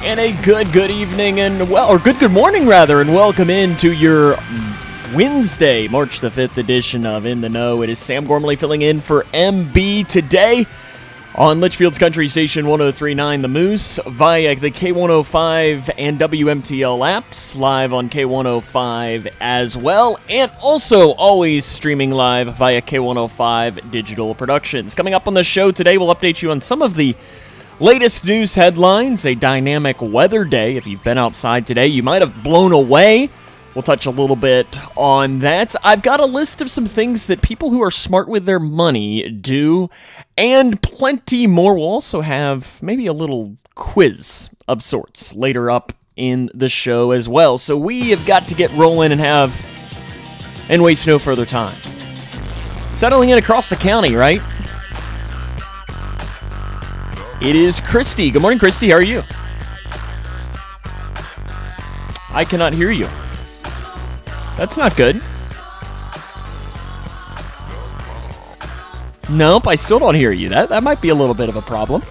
And a good evening or good morning rather, and welcome into your Wednesday, March the 5th edition of In the Know. It is Sam Gormley filling in for MB today on Litchfield's Country Station 103.9 The Moose via the K105 and WMTL apps, live on K105 as well, and also always streaming live via K105 Digital Productions. Coming up on the show today, we'll update you on some of the latest news headlines, a dynamic weather day. If you've been outside today, you might have blown away. We'll touch a little bit on that. I've got a list of some things that people who are smart with their money do, and plenty more. We'll also have maybe a little quiz of sorts later up in the show as well. So we have got to get rolling and waste no further time. Settling in across the county, right? It is Christy. Good morning, Christy. How are you? I cannot hear you. That's not good. Nope, I still don't hear you. That might be a little bit of a problem.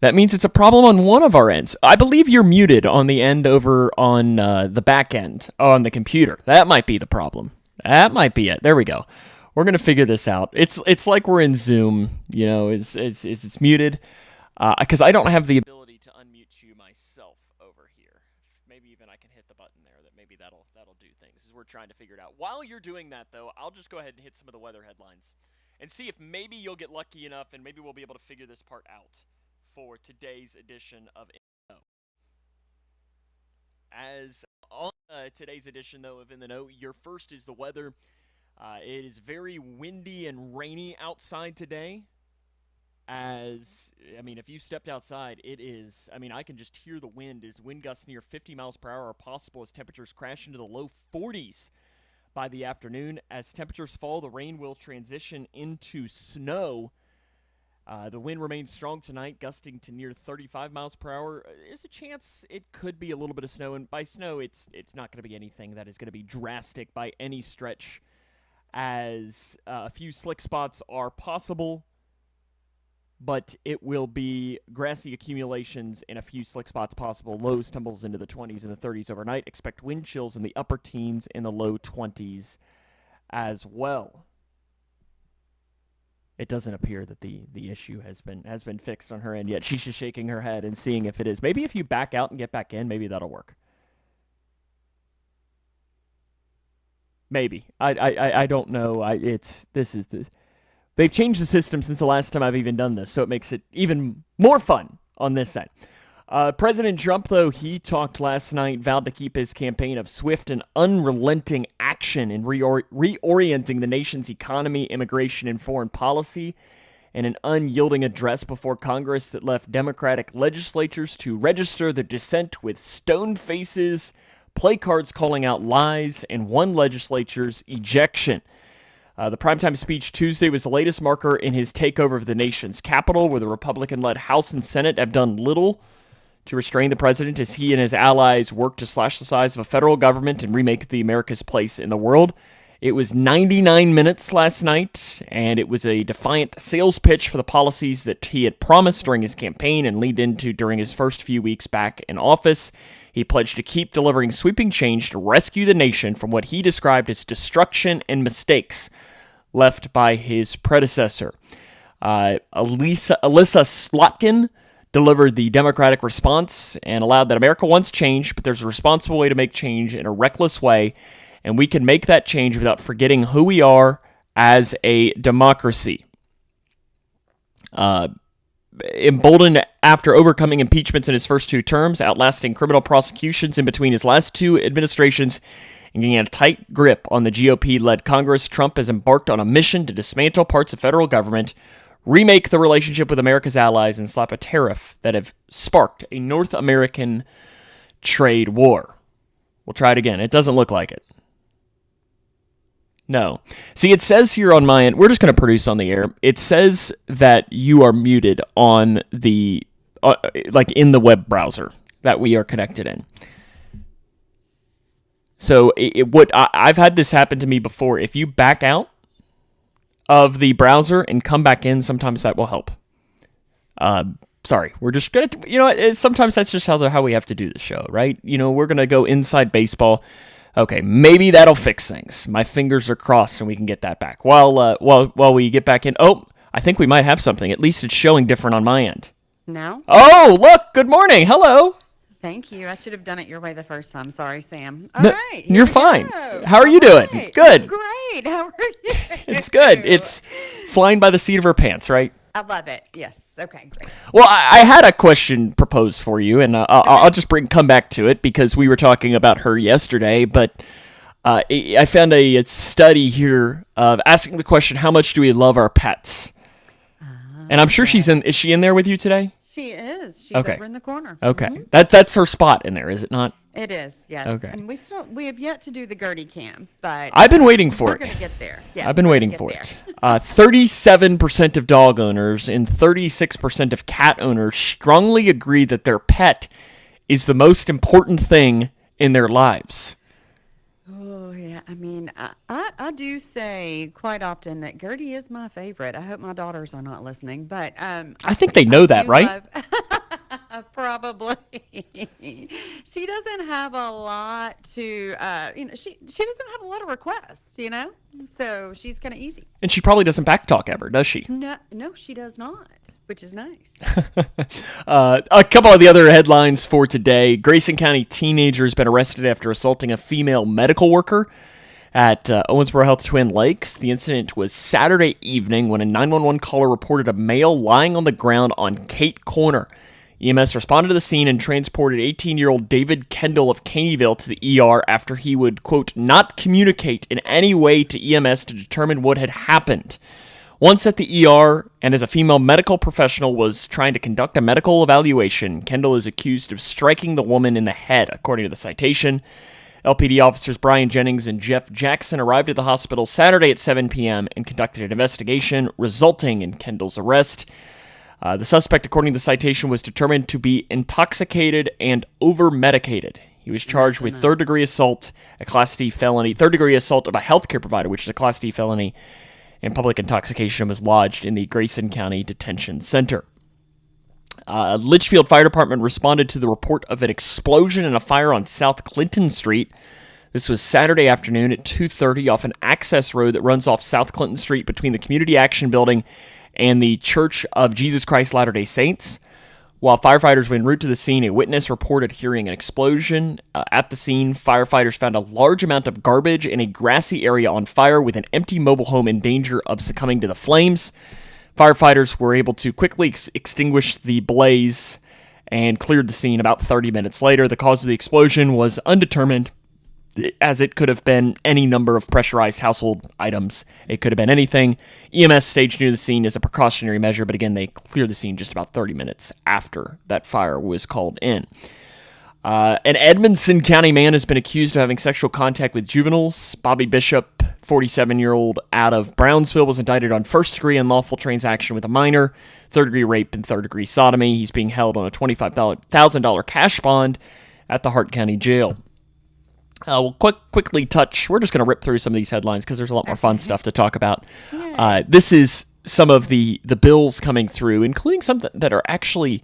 That means it's a problem on one of our ends. I believe you're muted on the end over on the back end on the computer. That might be the problem. That might be it. There we go. We're gonna figure this out. It's like we're in Zoom, you know. It's muted because I don't have the ability to unmute you myself over here. Maybe even I can hit the button there. Maybe that'll do things as we're trying to figure it out. While you're doing that, though, I'll just go ahead and hit some of the weather headlines and see if maybe you'll get lucky enough and maybe we'll be able to figure this part out for today's edition of In the Know. As on today's edition, though, of In the Know, your first is the weather. It is very windy and rainy outside today. If you stepped outside, it is, I can just hear the wind as wind gusts near 50 miles per hour are possible as temperatures crash into the low 40s by the afternoon. As temperatures fall, the rain will transition into snow. The wind remains strong tonight, gusting to near 35 miles per hour. There's a chance it could be a little bit of snow, and by snow, it's not going to be anything that is going to be drastic by any stretch, as a few slick spots are possible, but it will be grassy accumulations and a few slick spots possible. Lows tumbles into the 20s and the 30s overnight. Expect wind chills in the upper teens and the low 20s as well. It doesn't appear that the issue has been fixed on her end yet. She's just shaking her head and seeing if it is. Maybe if you back out and get back in, maybe that'll work. Maybe. I don't know. They've changed the system since the last time I've even done this, so it makes it even more fun on this side. President Trump, though, he talked last night, vowed to keep his campaign of swift and unrelenting action in reorienting the nation's economy, immigration, and foreign policy, in an unyielding address before Congress that left Democratic legislatures to register their dissent with stone faces, play cards calling out lies, and one legislature's ejection. The primetime speech Tuesday was the latest marker in his takeover of the nation's capital, where the Republican-led House and Senate have done little to restrain the president as he and his allies work to slash the size of a federal government and remake the America's place in the world. It was 99 minutes last night, and it was a defiant sales pitch for the policies that he had promised during his campaign and leaned into during his first few weeks back in office. He pledged to keep delivering sweeping change to rescue the nation from what he described as destruction and mistakes left by his predecessor. Elissa Slotkin delivered the Democratic response and allowed that America wants change, but there's a responsible way to make change in a reckless way, and we can make that change without forgetting who we are as a democracy. Emboldened after overcoming impeachments in his first two terms, outlasting criminal prosecutions in between his last two administrations, and getting a tight grip on the GOP-led Congress, Trump has embarked on a mission to dismantle parts of federal government, remake the relationship with America's allies, and slap a tariff that have sparked a North American trade war. We'll try it again. It doesn't look like it. No. See, it says here on my end, we're just going to produce on the air. It says that you are muted on the, in the web browser that we are connected in. So I've had this happen to me before. If you back out of the browser and come back in, sometimes that will help. Sorry, we're just gonna. Sometimes that's just how we have to do the show, right? We're gonna go inside baseball. Okay, maybe that'll fix things. My fingers are crossed, and we can get that back. While we get back in. Oh, I think we might have something. At least it's showing different on my end. No? Oh, look! Good morning. Hello. Thank you. I should have done it your way the first time. Sorry, Sam. No, right. you're fine. How are you doing? Right. Good. Great. How are you? It's good. It's flying by the seat of her pants, right? I love it. Yes. Okay, great. Well, I had a question proposed for you, and I'll just come back to it because we were talking about her yesterday. But I found a study here of asking the question, "How much do we love our pets?" And I'm sure she's in. Is she in there with you today? She is. She's Okay. over in the corner. Okay, Mhm. that's her spot in there, is it not? It is. Yes. Okay. And we have yet to do the Gertie cam, but I've been waiting for we're it. going to get there. Yes, I've been we're waiting gonna for get it. 37% of dog owners and 36% of cat owners strongly agree that their pet is the most important thing in their lives. Oh, yeah. I mean, I do say quite often that Gertie is my favorite. I hope my daughters are not listening, but I think they know that, do right? love- Probably. She doesn't have a lot to, she doesn't have a lot of requests, so she's kind of easy. And she probably doesn't backtalk ever, does she? No, she does not, which is nice. A couple of the other headlines for today. Grayson County teenager has been arrested after assaulting a female medical worker at Owensboro Health Twin Lakes. The incident was Saturday evening when a 911 caller reported a male lying on the ground on Kate Corner. EMS responded to the scene and transported 18-year-old David Kendall of Caneyville to the ER after he would, quote, not communicate in any way to EMS to determine what had happened. Once at the ER, and as a female medical professional was trying to conduct a medical evaluation, Kendall is accused of striking the woman in the head, according to the citation. LPD officers Brian Jennings and Jeff Jackson arrived at the hospital Saturday at 7 p.m. and conducted an investigation, resulting in Kendall's arrest. The suspect, according to the citation, was determined to be intoxicated and over-medicated. He was charged with third-degree assault, a Class D felony, third-degree assault of a healthcare provider, which is a Class D felony, and public intoxication, was lodged in the Grayson County Detention Center. Litchfield Fire Department responded to the report of an explosion and a fire on South Clinton Street. This was Saturday afternoon at 2:30 off an access road that runs off South Clinton Street between the Community Action Building and the Church of Jesus Christ Latter-day Saints. While firefighters were en route to the scene, a witness reported hearing an explosion. At the scene, firefighters found a large amount of garbage in a grassy area on fire with an empty mobile home in danger of succumbing to the flames. Firefighters were able to quickly extinguish the blaze and cleared the scene about 30 minutes later. The cause of the explosion was undetermined, as it could have been any number of pressurized household items. It could have been anything. EMS staged near the scene as a precautionary measure, but again, they cleared the scene just about 30 minutes after that fire was called in. An Edmonson County man has been accused of having sexual contact with juveniles. Bobby Bishop, 47-year-old out of Brownsville, was indicted on first-degree unlawful transaction with a minor, third-degree rape, and third-degree sodomy. He's being held on a $25,000 cash bond at the Hart County Jail. We'll quickly touch. We're just going to rip through some of these headlines because there's a lot more fun stuff to talk about. This is some of the bills coming through, including some that are actually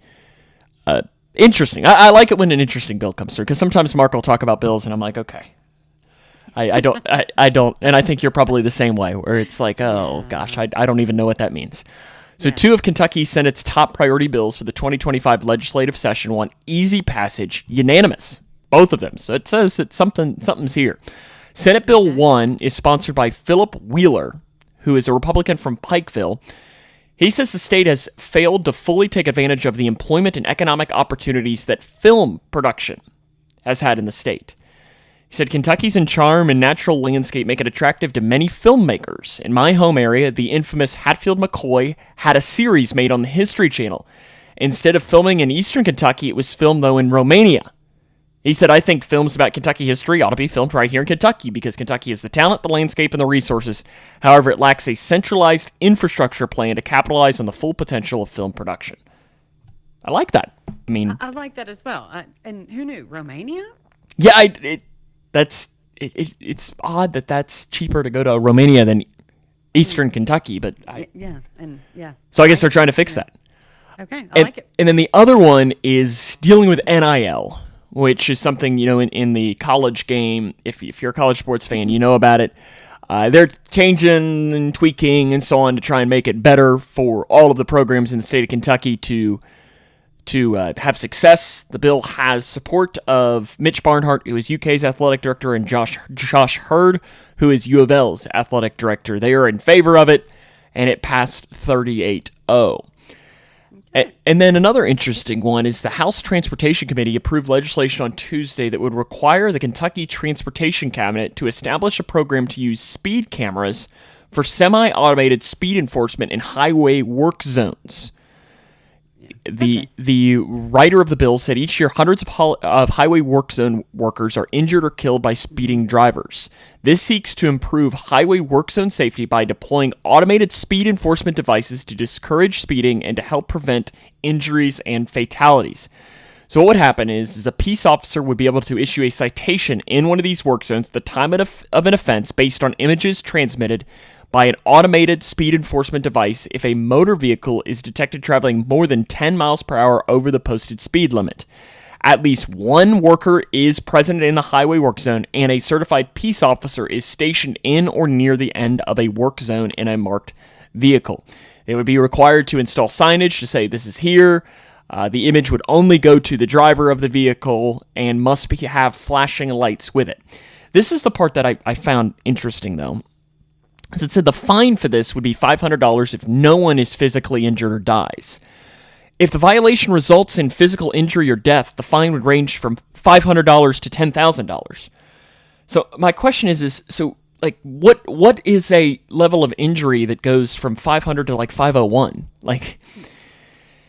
interesting. I like it when an interesting bill comes through because sometimes Mark will talk about bills and I'm like, okay. I don't, and I think you're probably the same way, where it's like, oh gosh, I don't even know what that means. So two of Kentucky Senate's top priority bills for the 2025 legislative session want easy passage, unanimous. Both of them. So it says that something's here. Senate Bill 1 is sponsored by Philip Wheeler, who is a Republican from Pikeville. He says the state has failed to fully take advantage of the employment and economic opportunities that film production has had in the state. He said Kentucky's charm and natural landscape make it attractive to many filmmakers. In my home area, the infamous Hatfield McCoy had a series made on the History Channel. Instead of filming in eastern Kentucky, it was filmed, though, in Romania. He said, I think films about Kentucky history ought to be filmed right here in Kentucky because Kentucky has the talent, the landscape, and the resources. However, it lacks a centralized infrastructure plan to capitalize on the full potential of film production. I like that. I mean, I like that as well. And who knew? Romania? Yeah, it's odd that that's cheaper to go to Romania than eastern Kentucky, but Yeah, and yeah. So I guess they're trying to fix that. Okay, I like it. And then the other one is dealing with NIL, which is something, in the college game, if you're a college sports fan, you know about it. They're changing and tweaking and so on to try and make it better for all of the programs in the state of Kentucky to have success. The bill has support of Mitch Barnhart, who is UK's athletic director, and Josh Hurd, who is U of L's athletic director. They are in favor of it, and it passed 38-0. And then another interesting one is the House Transportation Committee approved legislation on Tuesday that would require the Kentucky Transportation Cabinet to establish a program to use speed cameras for semi-automated speed enforcement in highway work zones. The writer of the bill said each year hundreds of highway work zone workers are injured or killed by speeding drivers. This seeks to improve highway work zone safety by deploying automated speed enforcement devices to discourage speeding and to help prevent injuries and fatalities. So what would happen is a peace officer would be able to issue a citation in one of these work zones at the time of an offense based on images transmitted by an automated speed enforcement device if a motor vehicle is detected traveling more than 10 miles per hour over the posted speed limit. At least one worker is present in the highway work zone, and a certified peace officer is stationed in or near the end of a work zone in a marked vehicle. They would be required to install signage to say this is here. The image would only go to the driver of the vehicle and must have flashing lights with it. This is the part that I found interesting, though. As it said, the fine for this would be $500 if no one is physically injured or dies. If the violation results in physical injury or death, the fine would range from $500 to $10,000. So my question is what is a level of injury that goes from 500 to like 501?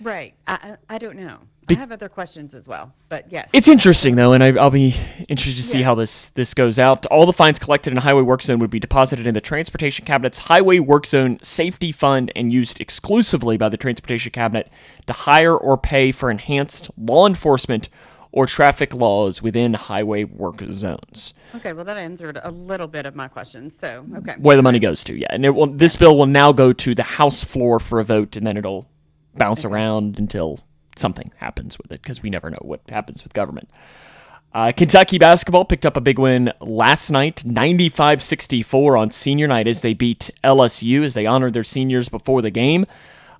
Right. I don't know. I have other questions as well, but yes. It's interesting, though, and I'll be interested to see how this goes out. All the fines collected in a highway work zone would be deposited in the Transportation Cabinet's Highway Work Zone Safety Fund and used exclusively by the Transportation Cabinet to hire or pay for enhanced law enforcement or traffic laws within highway work zones. Okay, well, that answered a little bit of my questions, so, okay. Where the money goes to, yeah. And this bill will now go to the House floor for a vote, and then it'll bounce around until something happens with it, because we never know what happens with government. Kentucky basketball picked up a big win last night, 95-64 on senior night as they beat LSU as they honored their seniors before the game.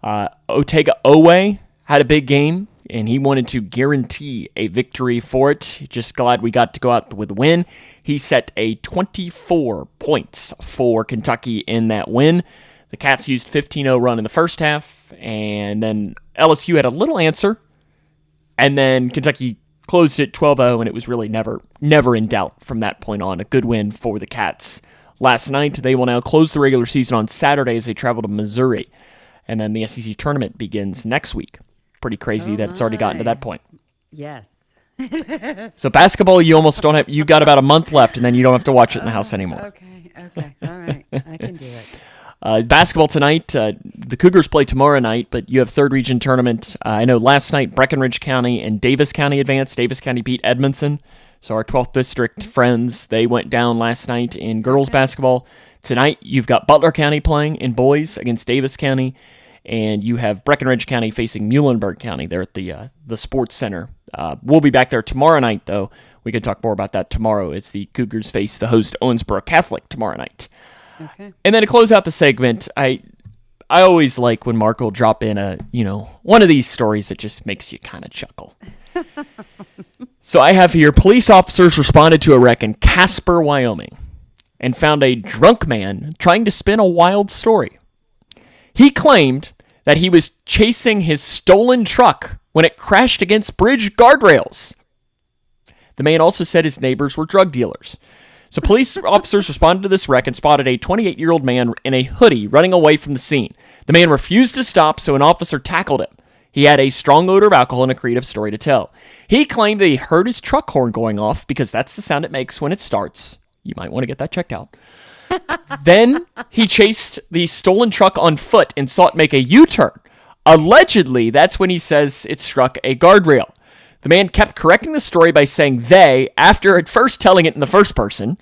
Otega Oweh had a big game, and he wanted to guarantee a victory for it. Just glad we got to go out with a win. He set a 24 points for Kentucky in that win. The Cats used 15-0 run in the first half, and then LSU had a little answer, and then Kentucky closed it 12-0, and it was really never in doubt from that point on. A good win for the Cats last night. They will now close the regular season on Saturday as they travel to Missouri, and then the SEC tournament begins next week. Pretty crazy that it's already gotten to that point. Yes. So basketball, you almost don't have. You got about a month left, and then you don't have to watch it in the house anymore. Okay, all right, I can do it. Basketball tonight, the Cougars play tomorrow night, but you have third region tournament. I know last night Breckinridge County and Davis County advanced. Davis County beat Edmondson. So our 12th district friends, they went down last night in girls basketball. Tonight you've got Butler County playing in boys against Davis County, and you have Breckinridge County facing Muhlenberg County there at the Sports Center. We'll be back there tomorrow night, though. We can talk more about that tomorrow as the Cougars face the host Owensboro Catholic tomorrow night. Okay. And then to close out the segment, I always like when Mark will drop in one of these stories that just makes you kind of chuckle. So I have here, police officers responded to a wreck in Casper, Wyoming, and found a drunk man trying to spin a wild story. He claimed that he was chasing his stolen truck when it crashed against bridge guardrails. The man also said his neighbors were drug dealers. So police officers responded to this wreck and spotted a 28-year-old man in a hoodie running away from the scene. The man refused to stop, so an officer tackled him. He had a strong odor of alcohol and a creative story to tell. He claimed that he heard his truck horn going off because that's the sound it makes when it starts. You might want to get that checked out. Then he chased the stolen truck on foot and saw it make a U-turn. Allegedly, that's when he says it struck a guardrail. The man kept correcting the story by saying they, after at first telling it in the first person.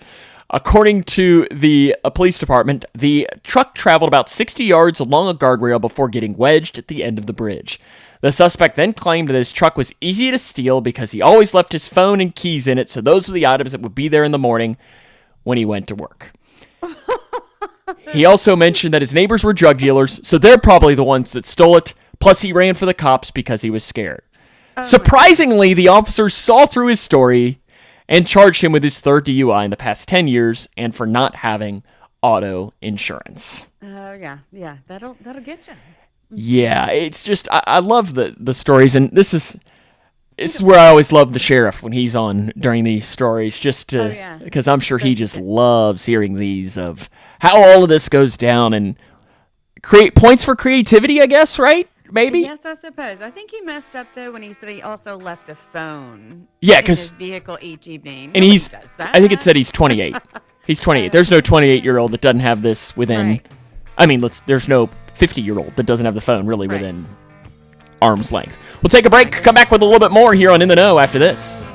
According to the police department, the truck traveled about 60 yards along a guardrail before getting wedged at the end of the bridge. The suspect then claimed that his truck was easy to steal because he always left his phone and keys in it, so those were the items that would be there in the morning when he went to work. He also mentioned that his neighbors were drug dealers, so they're probably the ones that stole it, plus he ran for the cops because he was scared. Surprisingly, the officers saw through his story and charged him with his third DUI in the past 10 years and for not having auto insurance. Oh, yeah, that'll get you. Yeah, it's just, I love the stories, and this is where I always love the sheriff when he's on during these stories, just to, because I'm sure he just loves hearing these of how all of this goes down and create points for creativity, I guess, right? Maybe? Yes, I suppose. I think he messed up, though, when he said he also left a phone in his vehicle each evening. And Nobody does that. I think it said he's 28. He's 28. There's no 28-year-old that doesn't have this within, Right. I mean, there's no 50-year-old that doesn't have the phone really within arm's length. We'll take a break, come back with a little bit more here on In the Know after this.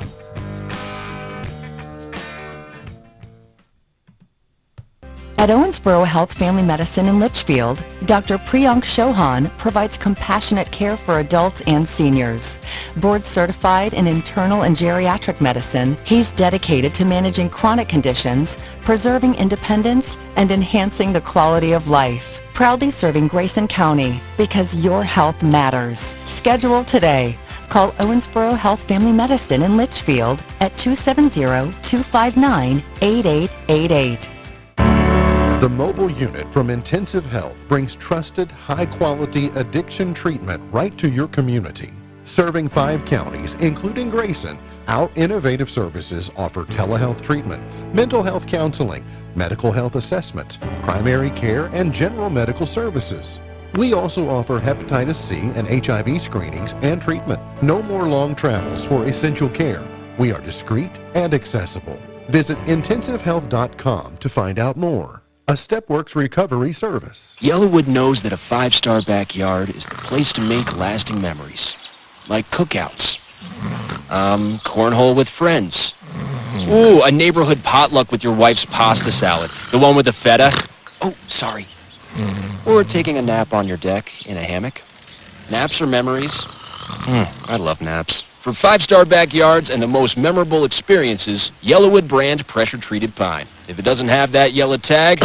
At Owensboro Health Family Medicine in Litchfield, Dr. Priyank Chauhan provides compassionate care for adults and seniors. Board certified in internal and geriatric medicine, he's dedicated to managing chronic conditions, preserving independence, and enhancing the quality of life. Proudly serving Grayson County because your health matters. Schedule today. Call Owensboro Health Family Medicine in Litchfield at 270-259-8888. The mobile unit from Intensive Health brings trusted, high-quality addiction treatment right to your community. Serving 5 counties, including Grayson, our innovative services offer telehealth treatment, mental health counseling, medical health assessment, primary care, and general medical services. We also offer hepatitis C and HIV screenings and treatment. No more long travels for essential care. We are discreet and accessible. Visit intensivehealth.com to find out more. A StepWorks recovery service. Yellowwood knows that a 5-star backyard is the place to make lasting memories. Like cookouts. Cornhole with friends. Ooh, a neighborhood potluck with your wife's pasta salad. The one with the feta. Oh, sorry. Or taking a nap on your deck in a hammock. Naps are memories. I love naps. For 5-star backyards and the most memorable experiences, Yellowwood brand pressure-treated pine. If it doesn't have that yellow tag,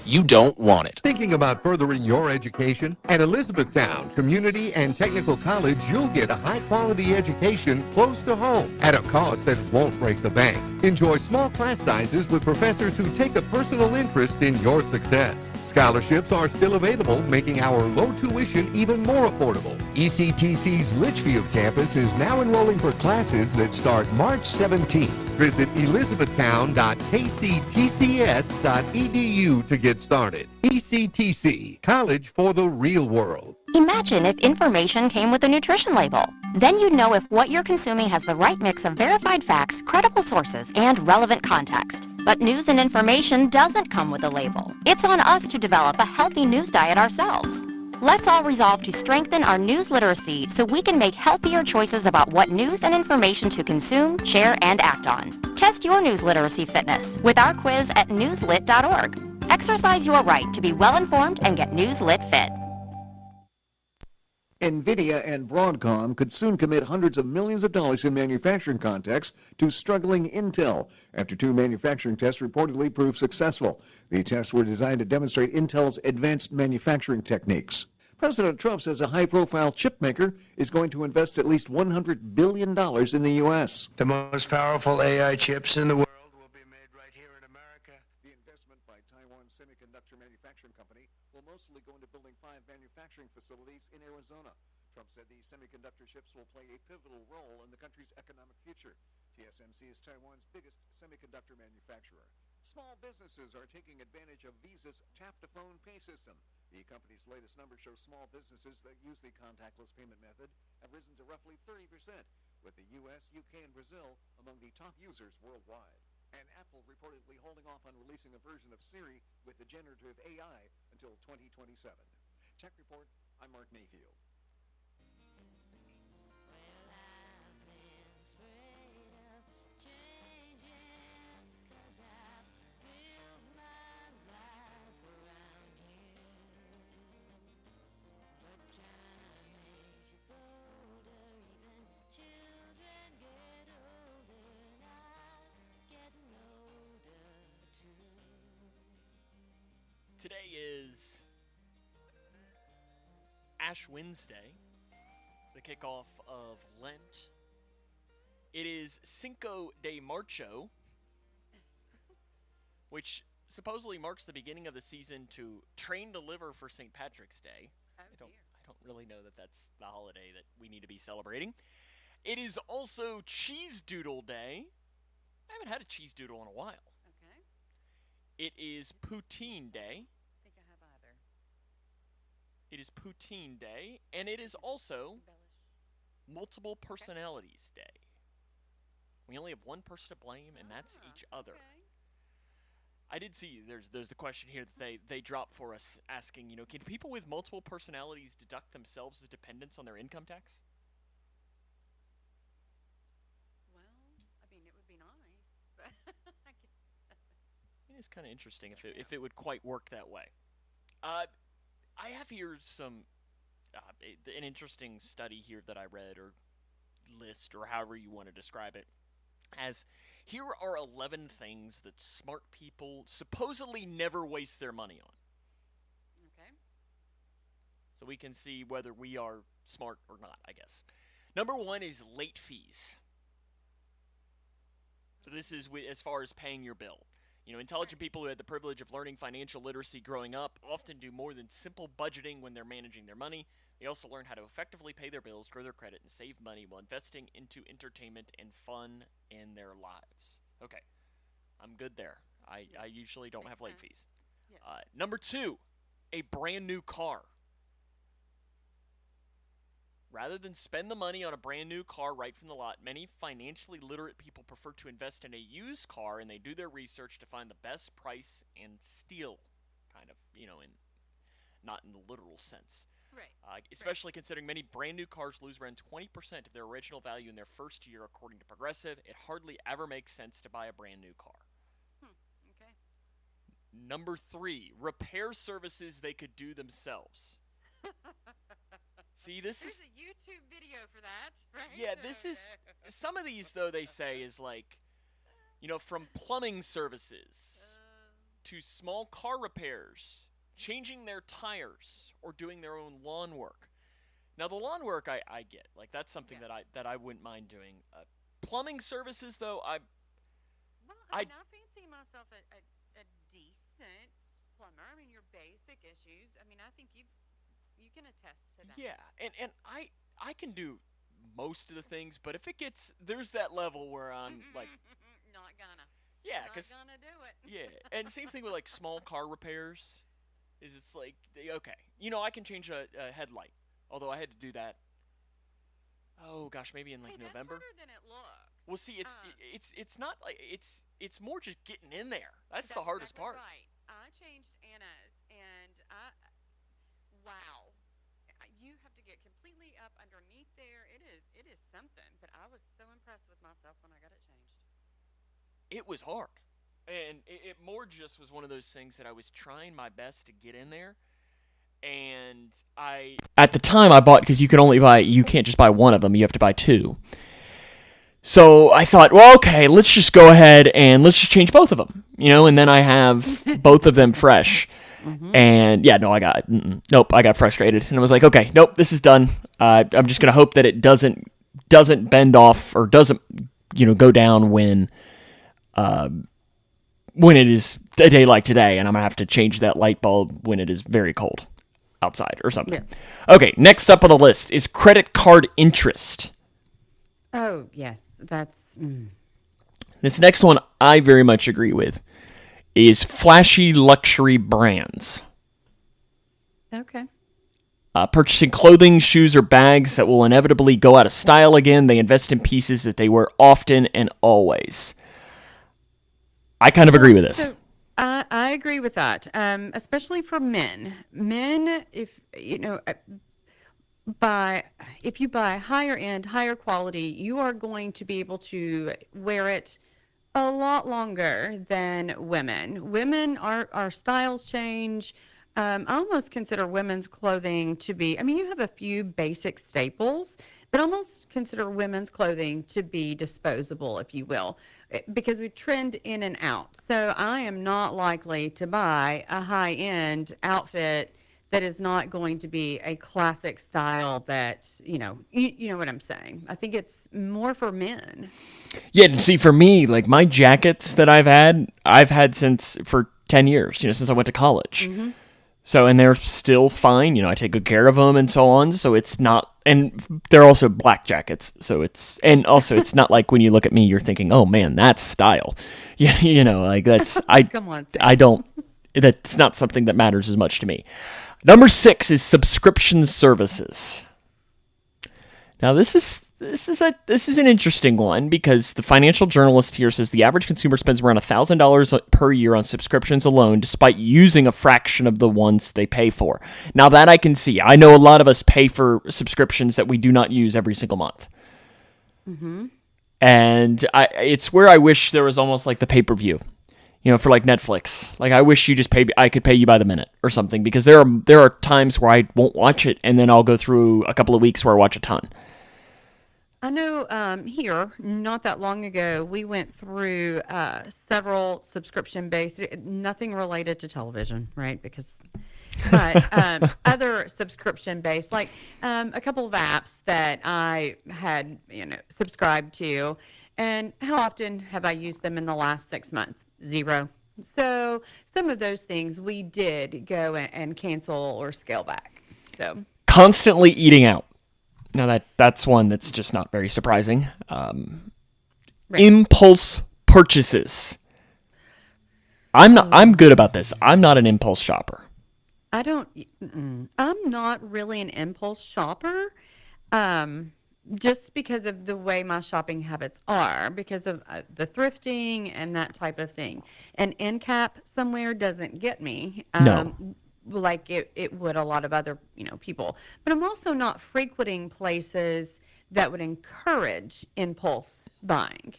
you don't want it. Thinking about furthering your education? At Elizabethtown Community and Technical College, you'll get a high-quality education close to home at a cost that won't break the bank. Enjoy small class sizes with professors who take a personal interest in your success. Scholarships are still available, making our low tuition even more affordable. ECTC's Litchfield campus is now enrolling for classes that start March 17th. Visit elizabethtown.kctcs.edu to get started. ECTC, College for the Real World. Imagine if information came with a nutrition label. Then you'd know if what you're consuming has the right mix of verified facts, credible sources, and relevant context. But news and information doesn't come with a label. It's on us to develop a healthy news diet ourselves. Let's all resolve to strengthen our news literacy so we can make healthier choices about what news and information to consume, share, and act on. Test your news literacy fitness with our quiz at newslit.org. Exercise your right to be well-informed and get Newslit fit. NVIDIA and Broadcom could soon commit hundreds of millions of dollars in manufacturing contracts to struggling Intel after 2 manufacturing tests reportedly proved successful. The tests were designed to demonstrate Intel's advanced manufacturing techniques. President Trump says a high-profile chip maker is going to invest at least $100 billion in the U.S. The most powerful AI chips in the world will be made right here in America. The investment by Taiwan Semiconductor Manufacturing Company will mostly go into building 5 manufacturing facilities in Arizona. Trump said these semiconductor chips will play a pivotal role in the country's economic future. TSMC is Taiwan's biggest semiconductor manufacturer. Small businesses are taking advantage of Visa's tap-to-phone pay system. The company's latest numbers show small businesses that use the contactless payment method have risen to roughly 30%, with the U.S., UK, and Brazil among the top users worldwide. And Apple reportedly holding off on releasing a version of Siri with the generative AI until 2027. Tech Report, I'm Mark Mayfield. Today is Ash Wednesday, the kickoff of Lent. It is Cinco de Marzo, which supposedly marks the beginning of the season to train the liver for St. Patrick's Day. Oh, I don't really know that that's the holiday that we need to be celebrating. It is also Cheese Doodle Day. I haven't had a cheese doodle in a while. Okay. It is Poutine Day. I think I have either. It is Poutine Day, and it is also Embellish. Multiple Personalities Day. We only have one person to blame, and that's each other. Okay. I did see there's the question here that they dropped for us asking, can people with multiple personalities deduct themselves as dependents on their income tax? Well, I mean, it would be nice, but I guess. It is kind of interesting if it would quite work that way. I have here some an interesting study here that I read, or list, or however you want to describe it, as here are 11 things that smart people supposedly never waste their money on. Okay. So we can see whether we are smart or not, I guess. Number 1 is late fees. So this is as far as paying your bill. Intelligent people who had the privilege of learning financial literacy growing up often do more than simple budgeting when they're managing their money. They also learn how to effectively pay their bills, grow their credit, and save money while investing into entertainment and fun in their lives. Okay, I'm good there. I usually don't have late fees. Yes. Number 2, a brand new car. Rather than spend the money on a brand new car right from the lot, many financially literate people prefer to invest in a used car, and they do their research to find the best price and steal, kind of, not in the literal sense. Right. Especially considering many brand new cars lose around 20% of their original value in their first year, according to Progressive. It hardly ever makes sense to buy a brand new car. Okay. Number 3, repair services they could do themselves. See, this There's is... a YouTube video for that, right? Yeah, this is... Some of these, though, they say is like, from plumbing services to small car repairs, changing their tires, or doing their own lawn work. Now, the lawn work, I get. Like, that's something that I wouldn't mind doing. Plumbing services, though, Well, I fancy myself a decent plumber. I mean, your basic issues. I mean, I think you can attest to that. Yeah, and I can do most of the things, but if it gets... There's that level where I'm, like... Not gonna. Yeah, Not because... gonna do it. Yeah, and same thing with, like, small car repairs. It's like, okay, I can change a headlight. Although I had to do that, oh gosh, maybe in like November. That's harder than it looks. Well, see, it's not like it's more just getting in there. That's the hardest exactly part. Right. I changed Anna's, and wow, you have to get completely up underneath there. It is something. But I was so impressed with myself when I got it changed. It was hard. And it more just was one of those things that I was trying my best to get in there. And at the time I bought, because you can't just buy one of them, you have to buy 2. So I thought, well, okay, let's just go ahead and let's just change both of them, and then I have both of them fresh. Mm-hmm. And yeah, no, I got frustrated. And I was like, okay, nope, this is done. I'm just going to hope that it doesn't bend off or doesn't, go down when it is a day like today, and I'm going to have to change that light bulb when it is very cold outside or something. Yeah. Okay, next up on the list is credit card interest. Oh, yes, that's... This next one I very much agree with is flashy luxury brands. Okay. Purchasing clothing, shoes, or bags that will inevitably go out of style again. They invest in pieces that they wear often and always. I kind of agree with this. So, I agree with that, especially for men. Men, if you buy higher end, higher quality, you are going to be able to wear it a lot longer than women. Women, our styles change. I almost consider women's clothing to be, I mean, you have a few basic staples, but I almost consider women's clothing to be disposable, if you will, because we trend in and out. So I am not likely to buy a high-end outfit that is not going to be a classic style that, you know what I'm saying. I think it's more for men. Yeah, and see, for me, like my jackets that I've had since for 10 years, since I went to college. So, and they're still fine. I take good care of them and so on. So it's not, and they're also black jackets. So it's not like when you look at me, you're thinking, oh man, that's style. Like that's, Come on. that's not something that matters as much to me. Number 6 is subscription services. Now this is an interesting one because the financial journalist here says the average consumer spends around $1,000 per year on subscriptions alone, despite using a fraction of the ones they pay for. Now that I can see. I know a lot of us pay for subscriptions that we do not use every single month. And it's where I wish there was almost like the pay-per-view. For like Netflix, like I wish I could pay you by the minute or something, because there are times where I won't watch it, and then I'll go through a couple of weeks where I watch a ton. I know here, not that long ago, we went through several subscription-based, nothing related to television, right? But other subscription-based, like a couple of apps that I had, subscribed to. And how often have I used them in the last 6 months? 0. So some of those things we did go and cancel or scale back. So constantly eating out. Now that's one that's just not very surprising. Right. Impulse purchases. I'm good about this. I'm not an impulse shopper. I'm not really an impulse shopper. Just because of the way my shopping habits are, because of the thrifting and that type of thing. An end cap somewhere doesn't get me. No. Like it would a lot of other, people. But I'm also not frequenting places that would encourage impulse buying.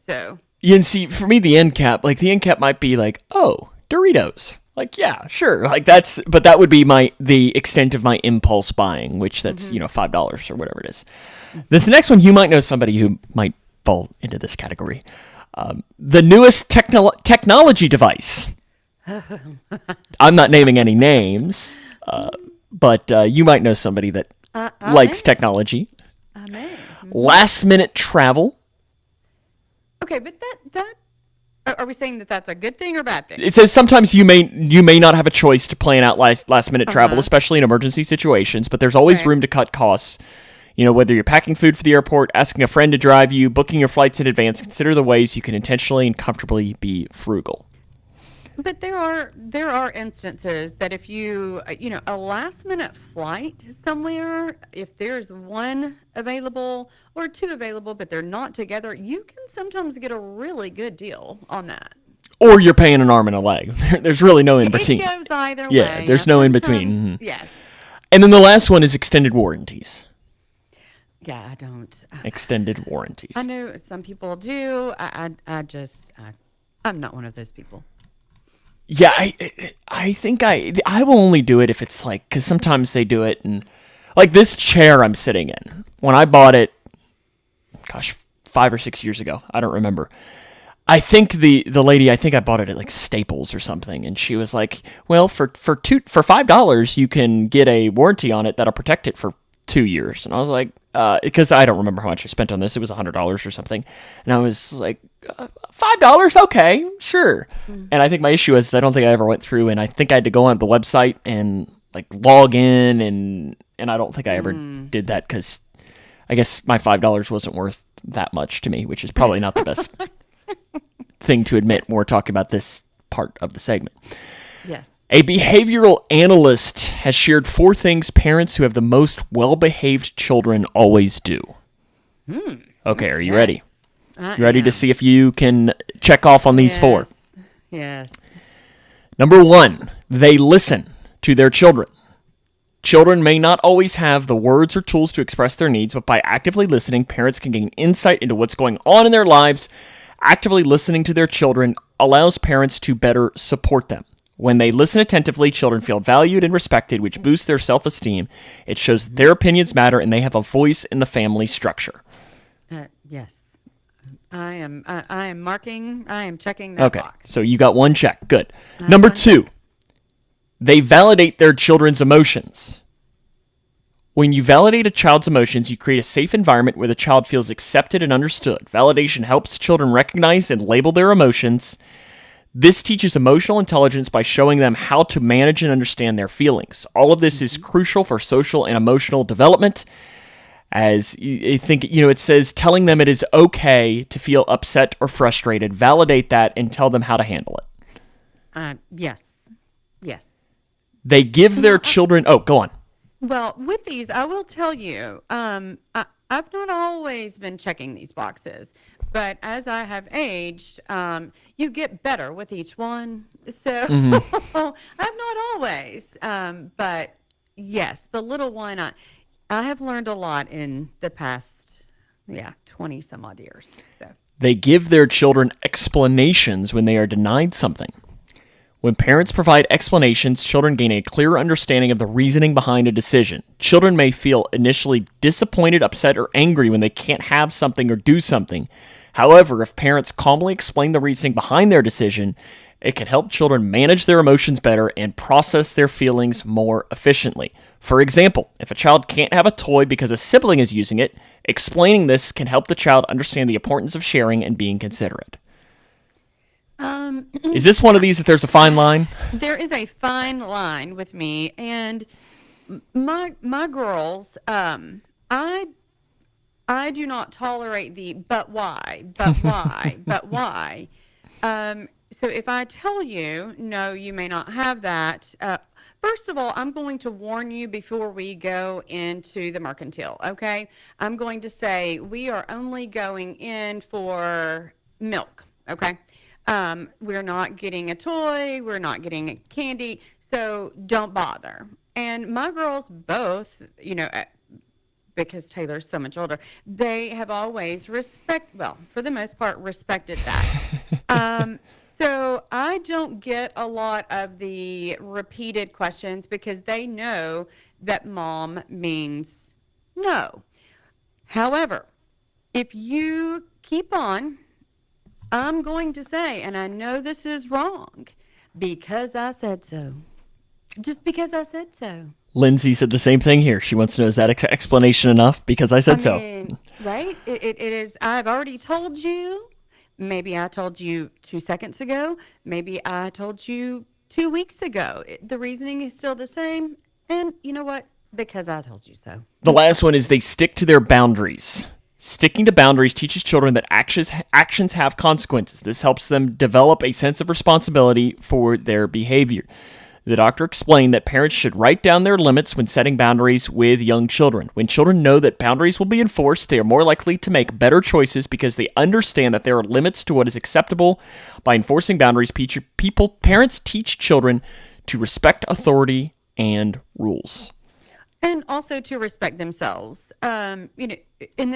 So. Yeah, and see, for me, the end cap might be like, oh, Doritos. Like, yeah, sure. Like but that would be the extent of my impulse buying, which that's, $5 or whatever it is. The next one, you might know somebody who might fall into this category. The newest technology device. I'm not naming any names, but you might know somebody that likes technology. Last minute travel. Okay, but that are we saying that that's a good thing or bad thing? It says sometimes you may not have a choice to plan out last minute travel, especially in emergency situations, but there's always room to cut costs. Whether you're packing food for the airport, asking a friend to drive you, booking your flights in advance, consider the ways you can intentionally and comfortably be frugal. But there are instances that if you, a last minute flight somewhere, if there's one available or two available, but they're not together, you can sometimes get a really good deal on that. Or you're paying an arm and a leg. There's really no in between. It goes either way. Yeah, there's no in between. Yes. And then the last one is extended warranties. Yeah, I don't. Extended warranties. I know some people do. I'm not one of those people. Yeah, I think I will only do it if it's like, because sometimes they do it, and like this chair I'm sitting in, when I bought it, 5 or 6 years ago, I don't remember. I think the lady, I think I bought it at like Staples or something, and she was like, well, for $5 you can get a warranty on it that'll protect it for 2 years. And I was like, because I don't remember how much I spent on this. It was $100 or something. And I was like, $5? Okay, sure. And I think my issue is I don't think I ever went through, and I think I had to go on the website and like log in, and I don't think I ever did that because I guess my $5 wasn't worth that much to me, which is probably not the best thing to admit when we're talking about this part of the segment. Yes. A behavioral analyst has shared 4 things parents who have the most well-behaved children always do. Okay, are you ready? You ready to see if you can check off on these 4? Yes. Number 1, they listen to their children. Children may not always have the words or tools to express their needs, but by actively listening, parents can gain insight into what's going on in their lives. Actively listening to their children allows parents to better support them. When they listen attentively, children feel valued and respected, which boosts their self-esteem. It shows that their opinions matter and they have a voice in the family structure. Yes. I am checking that box. So you got one check. Good. Number 2, they validate their children's emotions. When you validate a child's emotions, you create a safe environment where the child feels accepted and understood. Validation helps children recognize and label their emotions. This teaches emotional intelligence by showing them how to manage and understand their feelings. All of this is crucial for social and emotional development. As I think, it says telling them it is okay to feel upset or frustrated. Validate that and tell them how to handle it. Yes. They give their children... Oh, go on. Well, with these, I will tell you, I've not always been checking these boxes, but as I have aged, you get better with each one. So I've not always, but yes, the little one, I have learned a lot in the past, 20 some odd years. So. They give their children explanations when they are denied something. When parents provide explanations, children gain a clearer understanding of the reasoning behind a decision. Children may feel initially disappointed, upset, or angry when they can't have something or do something. However, if parents calmly explain the reasoning behind their decision, it can help children manage their emotions better and process their feelings more efficiently. For example, if a child can't have a toy because a sibling is using it, explaining this can help the child understand the importance of sharing and being considerate. Is this one of these that there's a fine line? There is a fine line with me and my girls. I do not tolerate the but why. But why. So if I tell you, no, you may not have that. First of all, I'm going to warn you before we go into the mercantile. Okay, I'm going to say we are only going in for milk. Okay. We're not getting a toy, we're not getting a candy, so don't bother. And my girls both, because Taylor's so much older, they have always for the most part, respected that. So I don't get a lot of the repeated questions because they know that mom means no. However, if you keep on, I'm going to say, and I know this is wrong, because I said so. Just because I said so. Lindsay said the same thing here. She wants to know, is that explanation enough? Because I said so. Right? It is. I've already told you. Maybe I told you 2 seconds ago. Maybe I told you 2 weeks ago. The reasoning is still the same. And you know what? Because I told you so. The last one is they stick to their boundaries. Sticking to boundaries teaches children that actions have consequences. This helps them develop a sense of responsibility for their behavior. The doctor explained that parents should write down their limits when setting boundaries with young children. When children know that boundaries will be enforced, they are more likely to make better choices because they understand that there are limits to what is acceptable. By enforcing boundaries, parents teach children to respect authority and rules. And also to respect themselves. In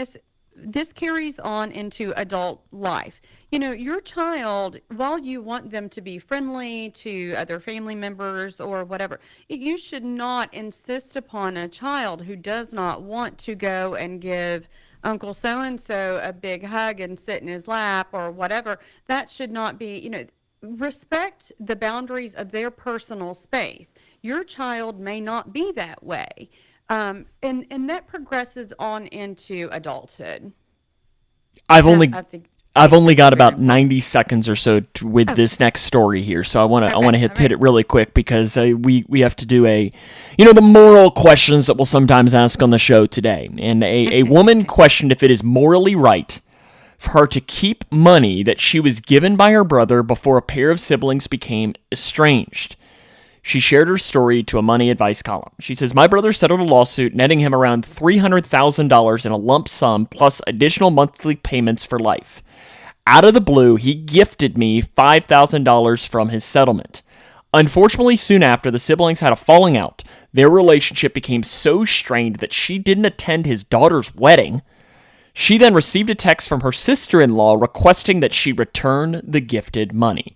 this carries on into adult life. Your child, while you want them to be friendly to other family members or whatever, you should not insist upon a child who does not want to go and give Uncle so-and-so a big hug and sit in his lap or whatever. That should not be, respect the boundaries of their personal space. Your child may not be that way. And that progresses on into adulthood. I've only got about 90 seconds or so with this next story here, so I want to hit it really quick because we have to do the moral questions that we'll sometimes ask on the show today. And a woman questioned if it is morally right for her to keep money that she was given by her brother before a pair of siblings became estranged. She shared her story to a money advice column. She says, "My brother settled a lawsuit netting him around $300,000 in a lump sum plus additional monthly payments for life. Out of the blue, he gifted me $5,000 from his settlement. Unfortunately, soon after, the siblings had a falling out. Their relationship became so strained that she didn't attend his daughter's wedding. She then received a text from her sister-in-law requesting that she return the gifted money.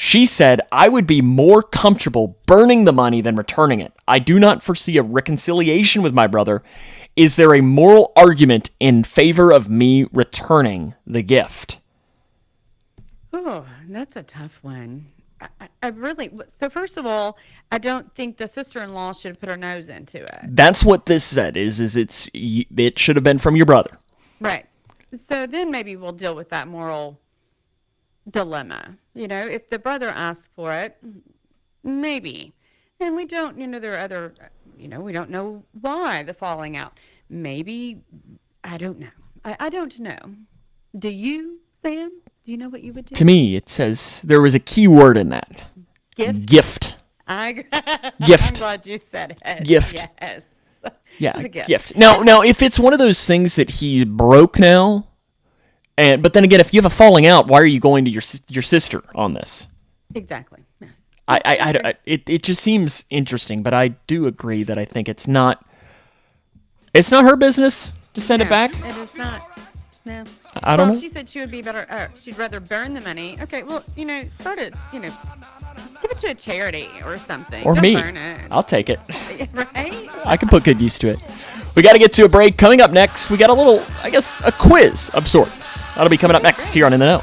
She said, "I would be more comfortable burning the money than returning it. I do not foresee a reconciliation with my brother. Is there a moral argument in favor of me returning the gift?" Oh, that's a tough one. I really, so first of all, I don't think the sister-in-law should put her nose into it. That's what this said, it should have been from your brother. Right. So then maybe we'll deal with that moral dilemma. You know, if the brother asks for it, maybe. And we don't, there are other, we don't know why the falling out. Maybe, I don't know. I don't know. Do you, Sam? Do you know what you would do? To me, it says there was a key word in that. Gift? Gift. Gift. I'm glad you said it. Gift. Yes. Yeah, It's a gift. gift. Now, if it's one of those things that he broke now, but then again, if you have a falling out, why are you going to your sister on this? Exactly. Yes. It just seems interesting, but I do agree that I think it's not her business to send it back. It is not. No. I don't know. She said she would be better. She'd rather burn the money. Okay. Well, start it. Give it to a charity or something. Or Don't me. burn it. I'll take it. Right? I can put good use to it. We got to get to a break. Coming up next, we got a little, I guess, a quiz of sorts. That'll be coming up next here on In the Know.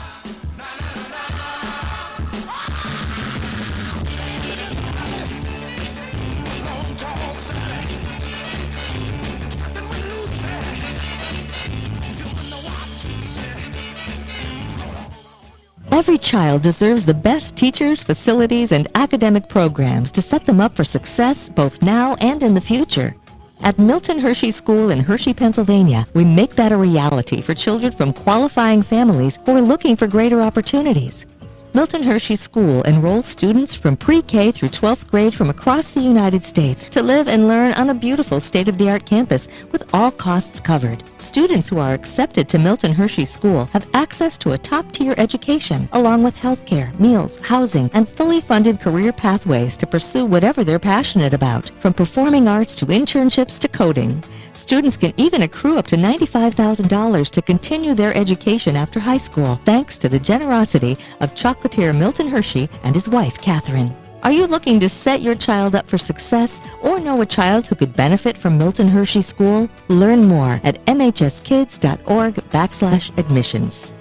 Every child deserves the best teachers, facilities, and academic programs to set them up for success both now and in the future. At Milton Hershey School in Hershey, Pennsylvania, we make that a reality for children from qualifying families who are looking for greater opportunities. Milton Hershey School enrolls students from pre-K through 12th grade from across the United States to live and learn on a beautiful state-of-the-art campus with all costs covered. Students who are accepted to Milton Hershey School have access to a top-tier education, along with health care, meals, housing, and fully funded career pathways to pursue whatever they're passionate about, from performing arts to internships to coding. Students can even accrue up to $95,000 to continue their education after high school, thanks to the generosity of chocolatier Milton Hershey and his wife, Catherine. Are you looking to set your child up for success or know a child who could benefit from Milton Hershey School? Learn more at mhskids.org/admissions.